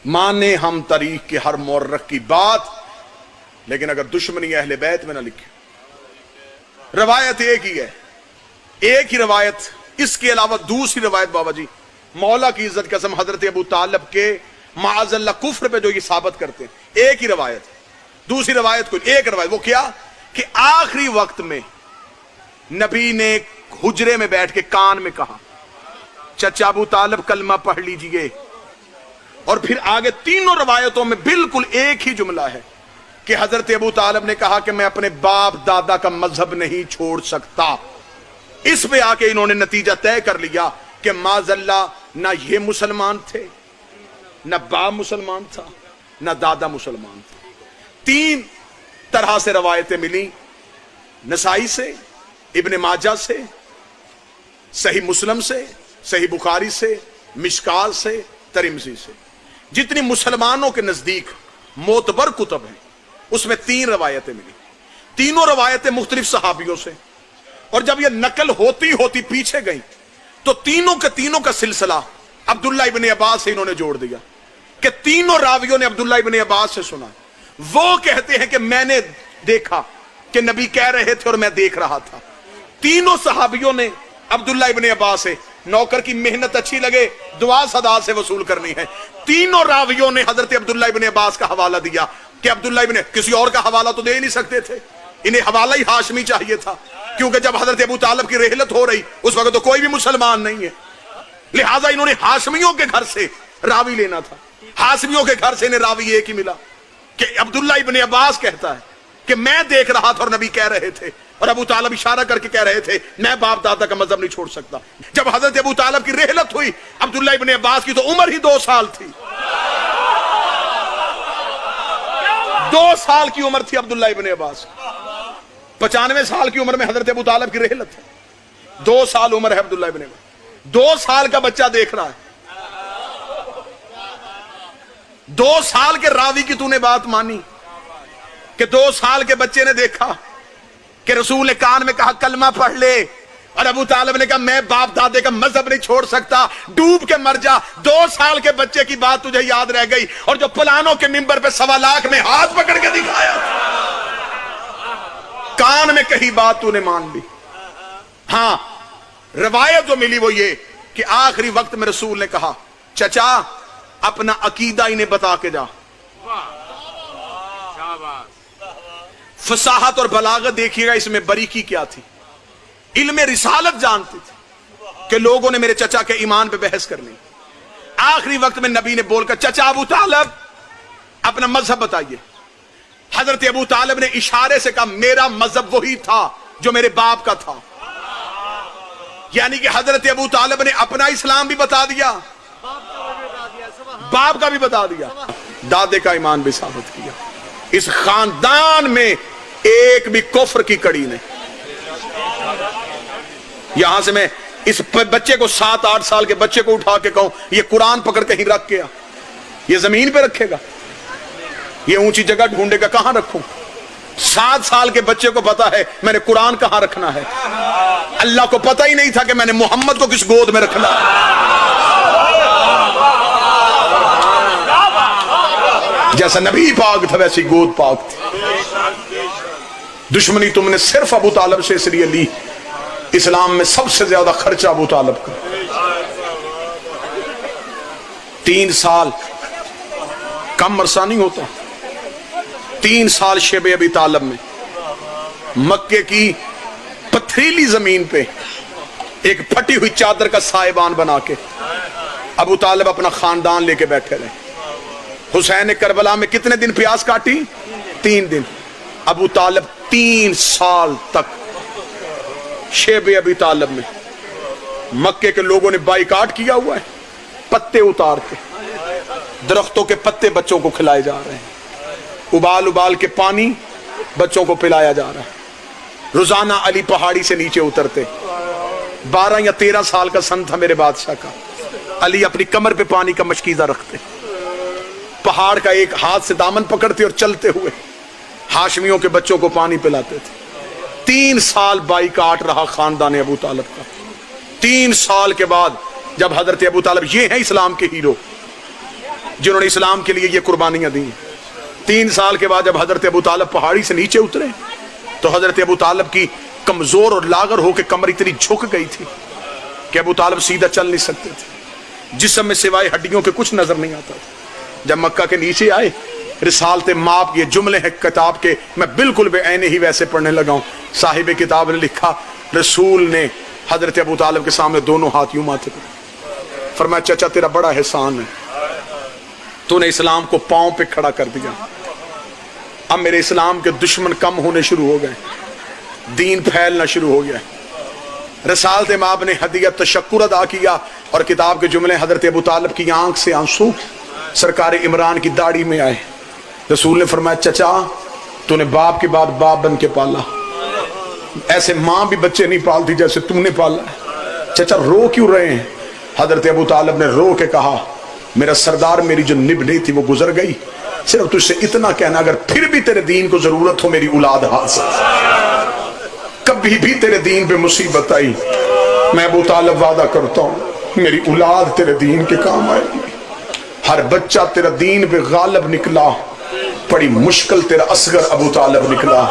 माने हम तारीख के हर मौरख की बात, लेकिन अगर दुश्मनी अहले बैत में ना लिखे। रवायत एक ही है, एक ही रवायत, इसके अलावा दूसरी रवायत बाबा जी मौला की इज्जत कसम हजरत अबू तालिब के माअज़ल्लाह कुफ्र पे जो ये साबित करते हैं, एक ही रवायत। दूसरी रवायत कोई एक रवायत, वो क्या कि आखिरी वक्त में नबी ने हुजरे में बैठ के कान में कहा, चचा अबू तालिब कलमा पढ़ लीजिए। और फिर आगे तीनों रवायतों में बिल्कुल एक ही जुमला है कि हजरत अबू तालिब ने कहा कि मैं अपने बाप दादा का मजहब नहीं छोड़ सकता। इस पे आके इन्होंने नतीजा तय कर लिया कि माज़ल्ला ना ये मुसलमान थे, ना बाप मुसलमान था, ना दादा मुसलमान था। तीन तरह से रवायतें मिली, नसाई से, इब्ने माजा से, सही मुस्लिम से, सही बुखारी से, मिशकाल से, तिरमिज़ी से। जितनी मुसलमानों के नजदीक मोतबर कुतब हैं उसमें तीन रवायतें मिली, तीनों रवायतें मुख्तलिफ सहाबियों से। और जब यह नकल होती होती पीछे गई तो तीनों के तीनों का सिलसिला अब्दुल्ला इब्ने अब्बास से इन्होंने जोड़ दिया कि तीनों रावियों ने अब्दुल्ला इब्ने अब्बास से सुना। वो कहते हैं कि मैंने देखा कि नबी कह रहे थे और मैं देख रहा था। तीनों सहाबियों ने अब्दुल्ला इब्ने अब्बास से, नौकर की मेहनत अच्छी लगे दुआ सदा से वसूल करनी है, तीनों रावियों ने हजरत अब्दुल्ला इब्ने अब्बास का हवाला दिया कि अब्दुल्ला इब्ने, किसी और का हवाला तो दे ही नहीं सकते थे, इन्हें हवाला ही हाशमी चाहिए था, क्योंकि जब हजरत अबू तालिब की रहलत हो रही उस वक्त तो कोई भी मुसलमान नहीं है, लिहाजा इन्होंने हाशमियों के घर से रावी लेना था। हाशमियों के घर से इन्हें रावी एक ही मिला कि अब्दुल्ला इब्ने अब्बास कहता है कि मैं देख रहा था और नबी कह रहे थे, और अबू तालिब इशारा करके कह रहे थे मैं बाप दादा का मजहब नहीं छोड़ सकता। जब हजरत अबू तालिब की रहलत हुई अब्दुल्ला इब्ने अब्बास की तो उम्र ही 2 साल थी, 2 साल की उम्र थी अब्दुल्ला इब्ने अब्बास। 95 साल की उम्र में हजरत अबू तालिब की रहलत है, 2 साल उम्र है अब्दुल्ला इब्ने अब्बास। 2 साल का बच्चा देख रहा है, 2 साल के रावी की तूने बात मानी कि 2 साल के बच्चे ने देखा कि रसूल ने कान में कहा कलमा पढ़ ले, और अबू तालिब ने कहा मैं बाप दादे का मजहब नहीं छोड़ सकता, डूब के मर जा। 2 साल के बच्चे की बात तुझे याद रह गई, और जो पुलानों के मिंबर पे 1.25 लाख में हाथ पकड़ के दिखाया, कान में कही बात तूने मान ली। हां, रवायत जो मिली वो ये कि आखिरी वक्त में रसूल ने कहा चचा अपना अकीदा इन्हें बता के जा। फसाहत और बलागत देखिएगा इसमें बरीकी क्या थी, इल्मे रिसालत जानती थी कि लोगों ने मेरे चचा के ईमान पे बहस कर ली। आखिरी वक्त में नबी ने बोलकर चचा अबू तालिब अपना मजहब बताइए। हजरत अबू तालिब ने इशारे से कहा मेरा मजहब वही था जो मेरे बाप का था, यानी कि हजरत अबू तालिब ने अपना इस्लाम भी बता दिया, बाप का भी बता दिया, दादे का ईमान भी साबित किया। इस खानदान में एक भी कुफ्र की कड़ी नहीं। यहां से मैं इस बच्चे को 7-8 साल के बच्चे को उठा के कहूं ये कुरान पकड़ कहीं रख के आ, ये जमीन पे रखेगा, ये ऊंची जगह ढूंढेगा, कहां रखूं? 7 साल के बच्चे को पता है मैंने कुरान कहां रखना है। अल्लाह को पता ही नहीं था कि मैंने मोहम्मद को किस गोद में रखना है। जैसा नबी पाक था वैसी गोद पाक थी। दुश्मनी तुमने सिर्फ अबू तालिब से इसलिए ली, इस्लाम में सबसे ज्यादा खर्चा अबू तालिब का। 3 साल कम अरसा नहीं होता, 3 साल शेब अबी तालिब में मक्के की पथरीली जमीन पे एक फटी हुई चादर का साहिबान बना के अबू तालिब अपना खानदान लेके बैठे रहे। हुसैन ने करबला में कितने दिन प्यास काटी? 3 दिन। अबू तालिब 3 साल तक शेब अबी तालिब में मक्के के लोगों ने बाइकाट किया हुआ है, पत्ते उतार के दरख्तों के पत्ते बच्चों को खिलाए जा रहे हैं, उबाल उबाल के पानी बच्चों को पिलाया जा रहा है। रोजाना अली पहाड़ी से नीचे उतरते, 12 या 13 साल का सन था मेरे बादशाह का। अली अपनी कमर पे पानी का मशकीजा रखते, पहाड़ का एक हाथ से दामन पकड़ते और चलते हुए हाशमियों के बच्चों को पानी पिलाते थे। 3 साल बाइकाट रहा खानदान अबू तालिब का। 3 साल के बाद जब हजरत अबू तालिब, ये हैं इस्लाम के हीरो, جنہوں نے اسلام کے لیے یہ قربانیاں دی. 3 سال کے بعد جب حضرت ابو طالب پہاڑی سے نیچے اترے تو حضرت ابو طالب کی کمزور اور لاغر ہو کے کمر اتنی جھک گئی تھی کہ ابو طالب سیدھا چل نہیں سکتے تھے. جسم میں سوائے ہڈیوں کے کچھ نظر نہیں آتا تھا. جب مکہ کے نیچے آئے رسالت ماب، یہ جملے ہیں کتاب کے، میں بالکل بے عین ہی ویسے پڑھنے لگا ہوں. صاحب کتاب نے لکھا رسول نے حضرت ابو طالب کے سامنے دونوں ہاتھ یوں ماتھے پر فرمایا چچا تیرا بڑا احسان ہے، تو نے اسلام کو پاؤں پہ کھڑا کر دیا. اب میرے اسلام کے دشمن کم ہونے شروع ہو گئے، دین پھیلنا شروع ہو گیا. رسالت ماب نے ہدیہ تشکر ادا کیا اور کتاب کے جملے حضرت ابو طالب کی آنکھ سے آنسو سرکار عمران کی داڑھی میں آئے. رسول نے فرمایا چچا تو نے باپ کے بعد باپ بن کے پالا، ایسے ماں بھی بچے نہیں پالتی جیسے تم نے پالا ہے. چچا رو کیوں رہے ہیں؟ حضرت ابو طالب نے رو کے کہا میرا سردار، میری جو نب نہیں تھی وہ گزر گئی، صرف تجھ سے اتنا کہنا اگر پھر بھی تیرے دین کو ضرورت ہو میری اولاد حاصل، کبھی بھی تیرے دین پہ مصیبت آئی میں ابو طالب وعدہ کرتا ہوں میری اولاد تیرے دین کے کام آئے گی. ہر بچہ تیرا دین پہ غالب نکلا، بڑی مشکل تیرا اصغر ابو طالب نکلا.